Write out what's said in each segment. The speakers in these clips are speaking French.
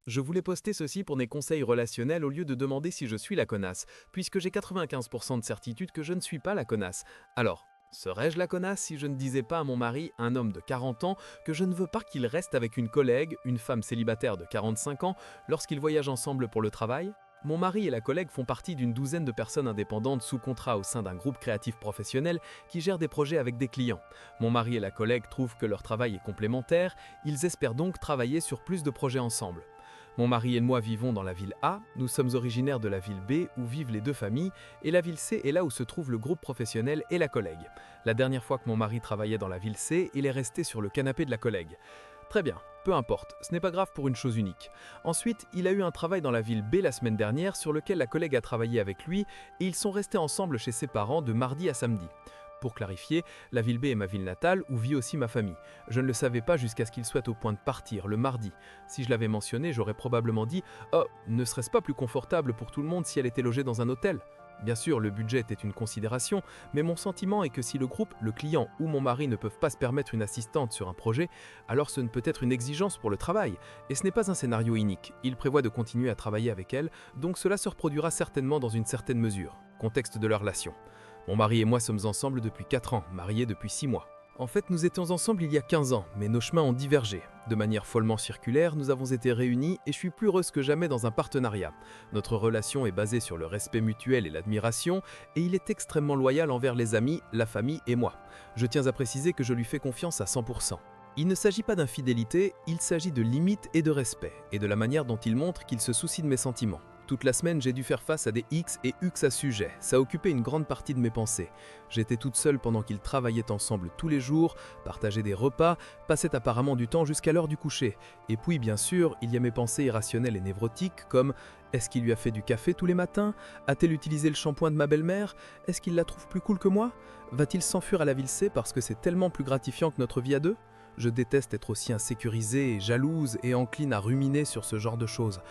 Je voulais poster ceci pour des conseils relationnels au lieu de demander si je suis la connasse, puisque j'ai 95% de certitude que je ne suis pas la connasse. Alors, serais-je la connasse si je ne disais pas à mon mari, un homme de 40 ans, que je ne veux pas qu'il reste avec une collègue, une femme célibataire de 45 ans, lorsqu'ils voyagent ensemble pour le travail? Mon mari et la collègue font partie d'une douzaine de personnes indépendantes sous contrat au sein d'un groupe créatif professionnel qui gère des projets avec des clients. Mon mari et la collègue trouvent que leur travail est complémentaire, ils espèrent donc travailler sur plus de projets ensemble. Mon mari et moi vivons dans la ville A, nous sommes originaires de la ville B où vivent les deux familles, et la ville C est là où se trouve le groupe professionnel et la collègue. La dernière fois que mon mari travaillait dans la ville C, il est resté sur le canapé de la collègue. Très bien, peu importe, ce n'est pas grave pour une chose unique. Ensuite, il a eu un travail dans la ville B la semaine dernière sur lequel la collègue a travaillé avec lui et ils sont restés ensemble chez ses parents de mardi à samedi. Pour clarifier, la ville B est ma ville natale où vit aussi ma famille. Je ne le savais pas jusqu'à ce qu'il soit au point de partir, le mardi. Si je l'avais mentionné, j'aurais probablement dit « Oh, ne serait-ce pas plus confortable pour tout le monde si elle était logée dans un hôtel ?» Bien sûr, le budget était une considération, mais mon sentiment est que si le groupe, le client ou mon mari ne peuvent pas se permettre une assistante sur un projet, alors ce ne peut être une exigence pour le travail. Et ce n'est pas un scénario unique. Il prévoit de continuer à travailler avec elle, donc cela se reproduira certainement dans une certaine mesure. Contexte de leur relation. Mon mari et moi sommes ensemble depuis 4 ans, mariés depuis 6 mois. En fait, nous étions ensemble il y a 15 ans, mais nos chemins ont divergé. De manière follement circulaire, nous avons été réunis et je suis plus heureuse que jamais dans un partenariat. Notre relation est basée sur le respect mutuel et l'admiration, et il est extrêmement loyal envers les amis, la famille et moi. Je tiens à préciser que je lui fais confiance à 100%. Il ne s'agit pas d'infidélité, il s'agit de limites et de respect, et de la manière dont il montre qu'il se soucie de mes sentiments. Toute la semaine, j'ai dû faire face à des X et X à sujet. Ça a occupé une grande partie de mes pensées. J'étais toute seule pendant qu'ils travaillaient ensemble tous les jours, partageaient des repas, passaient apparemment du temps jusqu'à l'heure du coucher. Et puis, bien sûr, il y a mes pensées irrationnelles et névrotiques comme est-ce qu'il lui a fait du café tous les matins? A-t-elle utilisé le shampoing de ma belle-mère? Est-ce qu'il la trouve plus cool que moi? Va-t-il s'enfuir à la ville C parce que c'est tellement plus gratifiant que notre vie à deux? Je déteste être aussi insécurisée, jalouse et encline à ruminer sur ce genre de choses.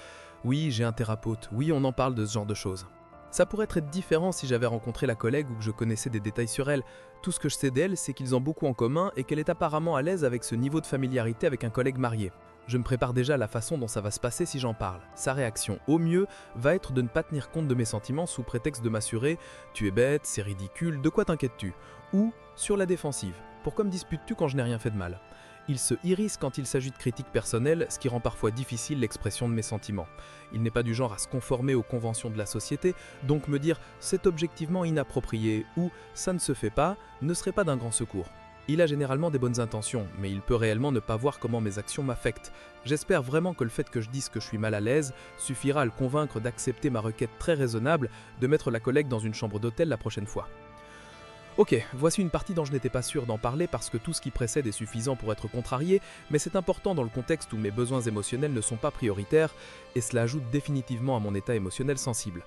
Oui, j'ai un thérapeute, oui, on en parle de ce genre de choses. Ça pourrait être différent si j'avais rencontré la collègue ou que je connaissais des détails sur elle. Tout ce que je sais d'elle, c'est qu'ils ont beaucoup en commun et qu'elle est apparemment à l'aise avec ce niveau de familiarité avec un collègue marié. Je me prépare déjà à la façon dont ça va se passer si j'en parle. Sa réaction, au mieux, va être de ne pas tenir compte de mes sentiments sous prétexte de m'assurer « tu es bête, c'est ridicule, de quoi t'inquiètes-tu ?» ou sur la défensive « pourquoi me disputes-tu quand je n'ai rien fait de mal ?» Il se hérisse quand il s'agit de critiques personnelles, ce qui rend parfois difficile l'expression de mes sentiments. Il n'est pas du genre à se conformer aux conventions de la société, donc me dire « c'est objectivement inapproprié » ou « ça ne se fait pas » ne serait pas d'un grand secours. Il a généralement des bonnes intentions, mais il peut réellement ne pas voir comment mes actions m'affectent. J'espère vraiment que le fait que je dise que je suis mal à l'aise suffira à le convaincre d'accepter ma requête très raisonnable de mettre la collègue dans une chambre d'hôtel la prochaine fois. Ok, voici une partie dont je n'étais pas sûr d'en parler parce que tout ce qui précède est suffisant pour être contrarié, mais c'est important dans le contexte où mes besoins émotionnels ne sont pas prioritaires et cela ajoute définitivement à mon état émotionnel sensible.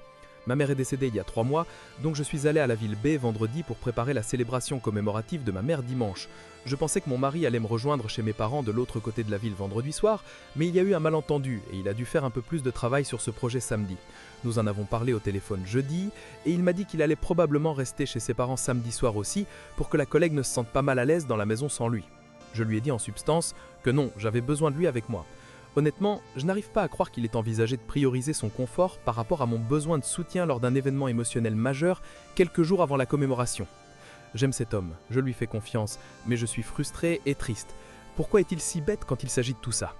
Ma mère est décédée il y a 3 mois, donc je suis allé à la ville B vendredi pour préparer la célébration commémorative de ma mère dimanche. Je pensais que mon mari allait me rejoindre chez mes parents de l'autre côté de la ville vendredi soir, mais il y a eu un malentendu et il a dû faire un peu plus de travail sur ce projet samedi. Nous en avons parlé au téléphone jeudi et il m'a dit qu'il allait probablement rester chez ses parents samedi soir aussi pour que la collègue ne se sente pas mal à l'aise dans la maison sans lui. Je lui ai dit en substance que non, j'avais besoin de lui avec moi. Honnêtement, je n'arrive pas à croire qu'il ait envisagé de prioriser son confort par rapport à mon besoin de soutien lors d'un événement émotionnel majeur quelques jours avant la commémoration. J'aime cet homme, je lui fais confiance, mais je suis frustré et triste. Pourquoi est-il si bête quand il s'agit de tout ça?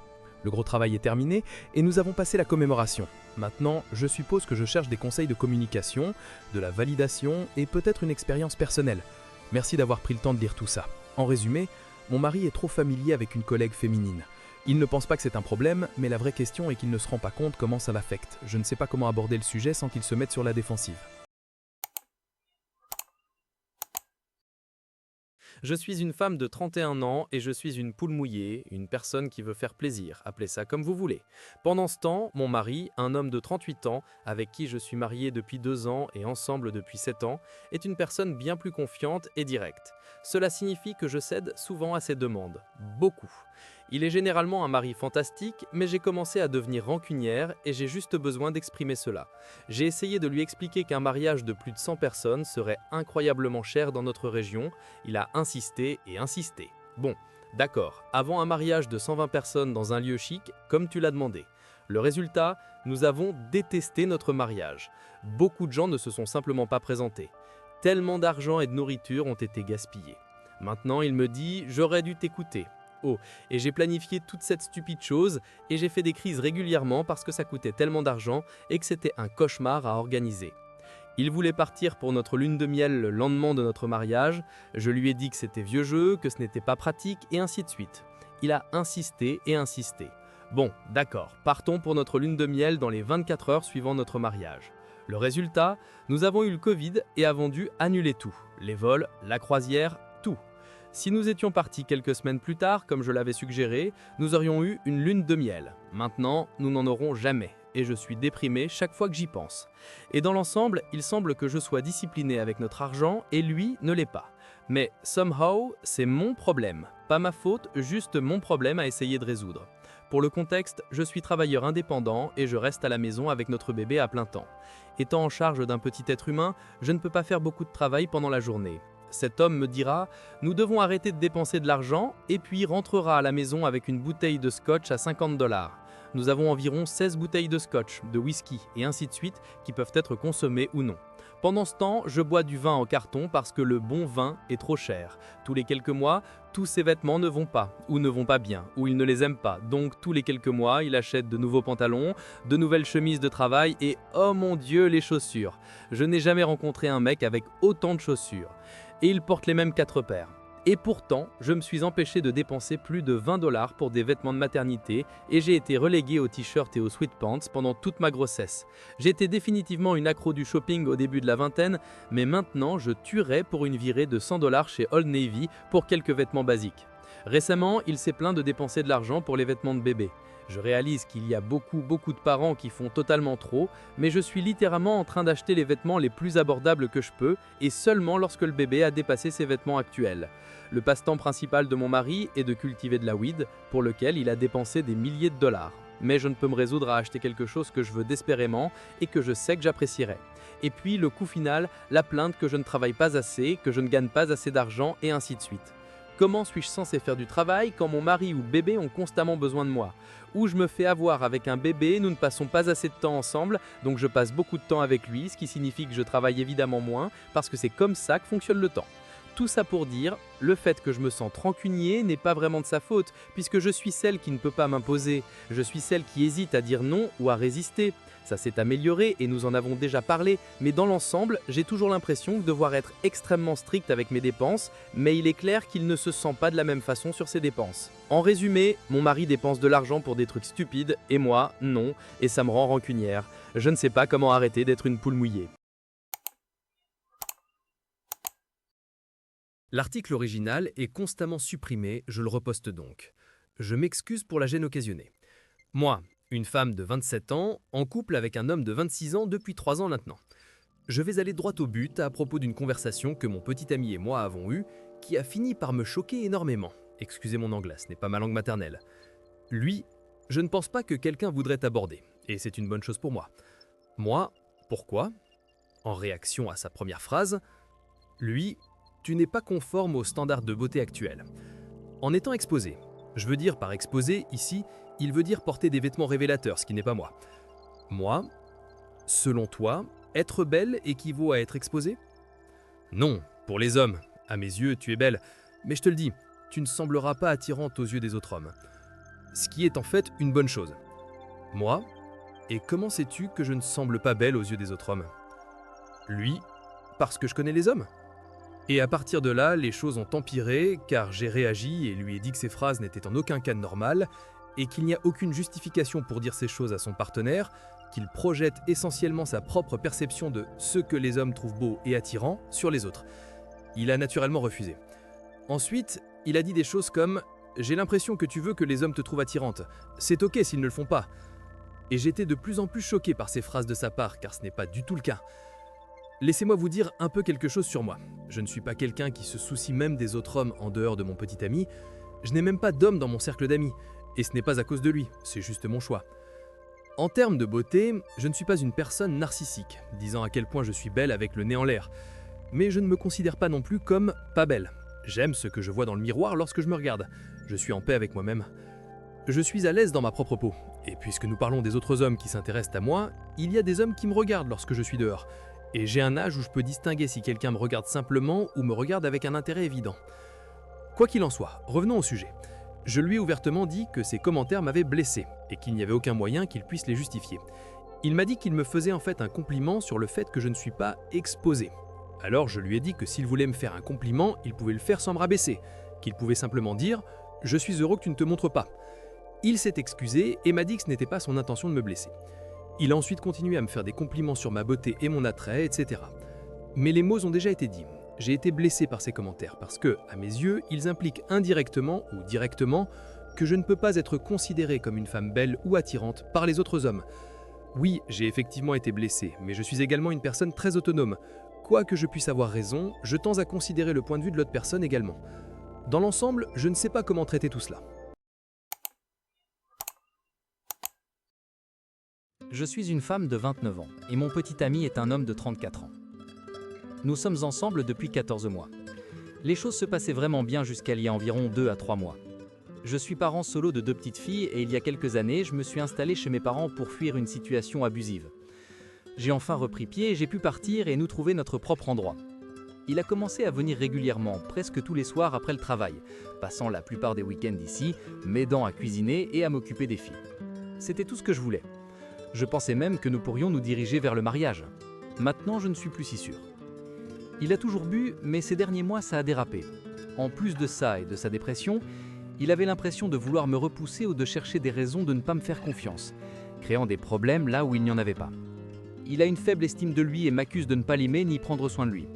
Le gros travail est terminé et nous avons passé la commémoration. Maintenant, je suppose que je cherche des conseils de communication, de la validation et peut-être une expérience personnelle. Merci d'avoir pris le temps de lire tout ça. En résumé, mon mari est trop familier avec une collègue féminine. Il ne pense pas que c'est un problème, mais la vraie question est qu'il ne se rend pas compte comment ça l'affecte. Je ne sais pas comment aborder le sujet sans qu'il se mette sur la défensive. Je suis une femme de 31 ans et je suis une poule mouillée, une personne qui veut faire plaisir, appelez ça comme vous voulez. Pendant ce temps, mon mari, un homme de 38 ans, avec qui je suis mariée depuis 2 ans et ensemble depuis 7 ans, est une personne bien plus confiante et directe. Cela signifie que je cède souvent à ses demandes, beaucoup. Il est généralement un mari fantastique, mais j'ai commencé à devenir rancunière et j'ai juste besoin d'exprimer cela. J'ai essayé de lui expliquer qu'un mariage de plus de 100 personnes serait incroyablement cher dans notre région. Il a insisté et insisté. Bon, d'accord, avant un mariage de 120 personnes dans un lieu chic, comme tu l'as demandé. Le résultat, nous avons détesté notre mariage. Beaucoup de gens ne se sont simplement pas présentés. Tellement d'argent et de nourriture ont été gaspillés. Maintenant, il me dit « j'aurais dû t'écouter ». Oh, et j'ai planifié toute cette stupide chose et j'ai fait des crises régulièrement parce que ça coûtait tellement d'argent et que c'était un cauchemar à organiser. Il voulait partir pour notre lune de miel le lendemain de notre mariage. Je lui ai dit que c'était vieux jeu, que ce n'était pas pratique et ainsi de suite. Il a insisté et insisté. Bon, d'accord, partons pour notre lune de miel dans les 24 heures suivant notre mariage. Le résultat, nous avons eu le Covid et avons dû annuler tout. Les vols, la croisière, tout. Si nous étions partis quelques semaines plus tard, comme je l'avais suggéré, nous aurions eu une lune de miel. Maintenant, nous n'en aurons jamais. Et je suis déprimé chaque fois que j'y pense. Et dans l'ensemble, il semble que je sois discipliné avec notre argent et lui ne l'est pas. Mais somehow, c'est mon problème. Pas ma faute, juste mon problème à essayer de résoudre. Pour le contexte, je suis travailleur indépendant et je reste à la maison avec notre bébé à plein temps. Étant en charge d'un petit être humain, je ne peux pas faire beaucoup de travail pendant la journée. Cet homme me dira « Nous devons arrêter de dépenser de l'argent » et puis rentrera à la maison avec une bouteille de scotch à 50 $. Nous avons environ 16 bouteilles de scotch, de whisky et ainsi de suite qui peuvent être consommées ou non. Pendant ce temps, je bois du vin en carton parce que le bon vin est trop cher. Tous les quelques mois, tous ses vêtements ne vont pas, ou ne vont pas bien, ou il ne les aime pas. Donc tous les quelques mois, il achète de nouveaux pantalons, de nouvelles chemises de travail et, oh mon Dieu, les chaussures. Je n'ai jamais rencontré un mec avec autant de chaussures. Et il porte les mêmes 4 paires. Et pourtant, je me suis empêché de dépenser plus de 20 $ pour des vêtements de maternité et j'ai été relégué aux t-shirts et aux sweatpants pendant toute ma grossesse. J'étais définitivement une accro du shopping au début de la vingtaine, mais maintenant je tuerais pour une virée de 100 $ chez Old Navy pour quelques vêtements basiques. Récemment, il s'est plaint de dépenser de l'argent pour les vêtements de bébé. Je réalise qu'il y a beaucoup de parents qui font totalement trop, mais je suis littéralement en train d'acheter les vêtements les plus abordables que je peux, et seulement lorsque le bébé a dépassé ses vêtements actuels. Le passe-temps principal de mon mari est de cultiver de la weed, pour lequel il a dépensé des milliers de dollars. Mais je ne peux me résoudre à acheter quelque chose que je veux désespérément et que je sais que j'apprécierais. Et puis le coût final, la plainte que je ne travaille pas assez, que je ne gagne pas assez d'argent, et ainsi de suite. Comment suis-je censé faire du travail quand mon mari ou bébé ont constamment besoin de moi? Ou je me fais avoir avec un bébé, nous ne passons pas assez de temps ensemble, donc je passe beaucoup de temps avec lui, ce qui signifie que je travaille évidemment moins, parce que c'est comme ça que fonctionne le temps. Tout ça pour dire, le fait que je me sens rancunier n'est pas vraiment de sa faute, puisque je suis celle qui ne peut pas m'imposer, je suis celle qui hésite à dire non ou à résister. Ça s'est amélioré et nous en avons déjà parlé, mais dans l'ensemble, j'ai toujours l'impression de devoir être extrêmement strict avec mes dépenses, mais il est clair qu'il ne se sent pas de la même façon sur ses dépenses. En résumé, mon mari dépense de l'argent pour des trucs stupides, et moi, non, et ça me rend rancunière. Je ne sais pas comment arrêter d'être une poule mouillée. L'article original est constamment supprimé, je le reposte donc. Je m'excuse pour la gêne occasionnée. Moi, une femme de 27 ans, en couple avec un homme de 26 ans depuis 3 ans maintenant. Je vais aller droit au but à propos d'une conversation que mon petit ami et moi avons eue, qui a fini par me choquer énormément. Excusez mon anglais, ce n'est pas ma langue maternelle. Lui, je ne pense pas que quelqu'un voudrait aborder, et c'est une bonne chose pour moi. Moi, pourquoi? En réaction à sa première phrase, lui, tu n'es pas conforme aux standards de beauté actuels. En étant exposé, je veux dire par exposé, ici, il veut dire porter des vêtements révélateurs, ce qui n'est pas moi. Moi, selon toi, être belle équivaut à être exposée? Non, pour les hommes. À mes yeux, tu es belle. Mais je te le dis, tu ne sembleras pas attirante aux yeux des autres hommes. Ce qui est en fait une bonne chose. Moi, et comment sais-tu que je ne semble pas belle aux yeux des autres hommes? Lui, parce que je connais les hommes. Et à partir de là, les choses ont empiré, car j'ai réagi et lui ai dit que ses phrases n'étaient en aucun cas normales, et qu'il n'y a aucune justification pour dire ces choses à son partenaire, qu'il projette essentiellement sa propre perception de ce que les hommes trouvent beau et attirant sur les autres. Il a naturellement refusé. Ensuite, il a dit des choses comme « J'ai l'impression que tu veux que les hommes te trouvent attirante. C'est ok s'ils ne le font pas. » Et j'étais de plus en plus choqué par ces phrases de sa part, car ce n'est pas du tout le cas. Laissez-moi vous dire un peu quelque chose sur moi. Je ne suis pas quelqu'un qui se soucie même des autres hommes en dehors de mon petit ami. Je n'ai même pas d'homme dans mon cercle d'amis. Et ce n'est pas à cause de lui, c'est juste mon choix. En termes de beauté, je ne suis pas une personne narcissique, disant à quel point je suis belle avec le nez en l'air. Mais je ne me considère pas non plus comme pas belle. J'aime ce que je vois dans le miroir lorsque je me regarde. Je suis en paix avec moi-même. Je suis à l'aise dans ma propre peau. Et puisque nous parlons des autres hommes qui s'intéressent à moi, il y a des hommes qui me regardent lorsque je suis dehors. Et j'ai un âge où je peux distinguer si quelqu'un me regarde simplement ou me regarde avec un intérêt évident. Quoi qu'il en soit, revenons au sujet. Je lui ai ouvertement dit que ses commentaires m'avaient blessé et qu'il n'y avait aucun moyen qu'il puisse les justifier. Il m'a dit qu'il me faisait en fait un compliment sur le fait que je ne suis pas exposé. Alors je lui ai dit que s'il voulait me faire un compliment, il pouvait le faire sans me rabaisser, qu'il pouvait simplement dire « Je suis heureux que tu ne te montres pas ». Il s'est excusé et m'a dit que ce n'était pas son intention de me blesser. Il a ensuite continué à me faire des compliments sur ma beauté et mon attrait, etc. Mais les mots ont déjà été dits. J'ai été blessé par ces commentaires parce que, à mes yeux, ils impliquent indirectement ou directement que je ne peux pas être considéré comme une femme belle ou attirante par les autres hommes. Oui, j'ai effectivement été blessé, mais je suis également une personne très autonome. Quoi que je puisse avoir raison, je tends à considérer le point de vue de l'autre personne également. Dans l'ensemble, je ne sais pas comment traiter tout cela. Je suis une femme de 29 ans et mon petit ami est un homme de 34 ans. Nous sommes ensemble depuis 14 mois. Les choses se passaient vraiment bien jusqu'à il y a environ 2 à 3 mois. Je suis parent solo de 2 petites filles et il y a quelques années, je me suis installé chez mes parents pour fuir une situation abusive. J'ai enfin repris pied et j'ai pu partir et nous trouver notre propre endroit. Il a commencé à venir régulièrement, presque tous les soirs après le travail, passant la plupart des week-ends ici, m'aidant à cuisiner et à m'occuper des filles. C'était tout ce que je voulais. Je pensais même que nous pourrions nous diriger vers le mariage. Maintenant, je ne suis plus si sûr. Il a toujours bu, mais ces derniers mois, ça a dérapé. En plus de ça et de sa dépression, il avait l'impression de vouloir me repousser ou de chercher des raisons de ne pas me faire confiance, créant des problèmes là où il n'y en avait pas. Il a une faible estime de lui et m'accuse de ne pas l'aimer ni prendre soin de lui.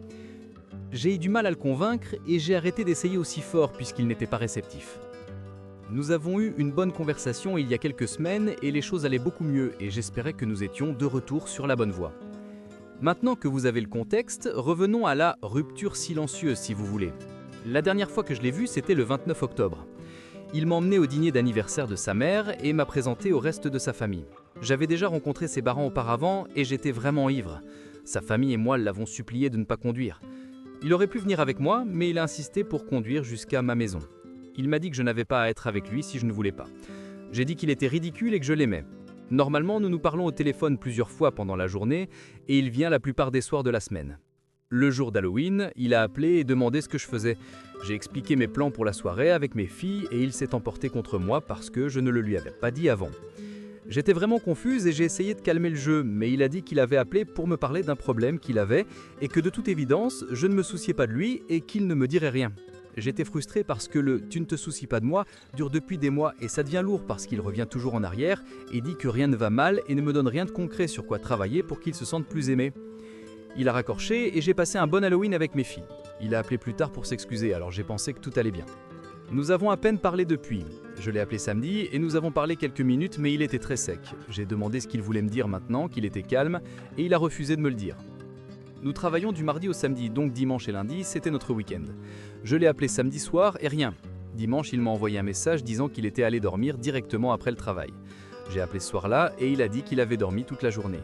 J'ai eu du mal à le convaincre et j'ai arrêté d'essayer aussi fort puisqu'il n'était pas réceptif. Nous avons eu une bonne conversation il y a quelques semaines et les choses allaient beaucoup mieux et j'espérais que nous étions de retour sur la bonne voie. Maintenant que vous avez le contexte, revenons à la rupture silencieuse si vous voulez. La dernière fois que je l'ai vu, c'était le 29 octobre. Il m'a emmené au dîner d'anniversaire de sa mère et m'a présenté au reste de sa famille. J'avais déjà rencontré ses parents auparavant et j'étais vraiment ivre. Sa famille et moi l'avons supplié de ne pas conduire. Il aurait pu venir avec moi, mais il a insisté pour conduire jusqu'à ma maison. Il m'a dit que je n'avais pas à être avec lui si je ne voulais pas. J'ai dit qu'il était ridicule et que je l'aimais. Normalement, nous nous parlons au téléphone plusieurs fois pendant la journée et il vient la plupart des soirs de la semaine. Le jour d'Halloween, il a appelé et demandé ce que je faisais. J'ai expliqué mes plans pour la soirée avec mes filles et il s'est emporté contre moi parce que je ne le lui avais pas dit avant. J'étais vraiment confuse et j'ai essayé de calmer le jeu, mais il a dit qu'il avait appelé pour me parler d'un problème qu'il avait et que de toute évidence, je ne me souciais pas de lui et qu'il ne me dirait rien. J'étais frustré parce que le « tu ne te soucies pas de moi » dure depuis des mois et ça devient lourd parce qu'il revient toujours en arrière et dit que rien ne va mal et ne me donne rien de concret sur quoi travailler pour qu'il se sente plus aimé. Il a raccroché et j'ai passé un bon Halloween avec mes filles. Il a appelé plus tard pour s'excuser, alors j'ai pensé que tout allait bien. Nous avons à peine parlé depuis. Je l'ai appelé samedi et nous avons parlé quelques minutes mais il était très sec. J'ai demandé ce qu'il voulait me dire maintenant, qu'il était calme et il a refusé de me le dire. Nous travaillons du mardi au samedi, donc dimanche et lundi, c'était notre week-end. Je l'ai appelé samedi soir et rien. Dimanche, il m'a envoyé un message disant qu'il était allé dormir directement après le travail. J'ai appelé ce soir-là et il a dit qu'il avait dormi toute la journée.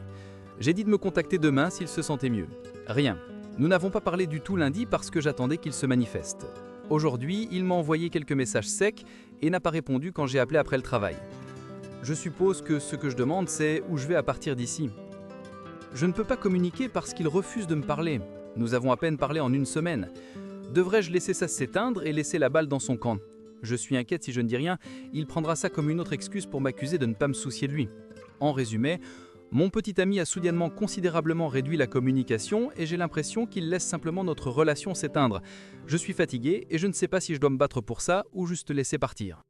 J'ai dit de me contacter demain s'il se sentait mieux. Rien. Nous n'avons pas parlé du tout lundi parce que j'attendais qu'il se manifeste. Aujourd'hui, il m'a envoyé quelques messages secs et n'a pas répondu quand j'ai appelé après le travail. Je suppose que ce que je demande, c'est où je vais à partir d'ici. Je ne peux pas communiquer parce qu'il refuse de me parler. Nous avons à peine parlé en une semaine. Devrais-je laisser ça s'éteindre et laisser la balle dans son camp? Je suis inquiète si je ne dis rien, il prendra ça comme une autre excuse pour m'accuser de ne pas me soucier de lui. En résumé, mon petit ami a soudainement considérablement réduit la communication et j'ai l'impression qu'il laisse simplement notre relation s'éteindre. Je suis fatigué et je ne sais pas si je dois me battre pour ça ou juste laisser partir.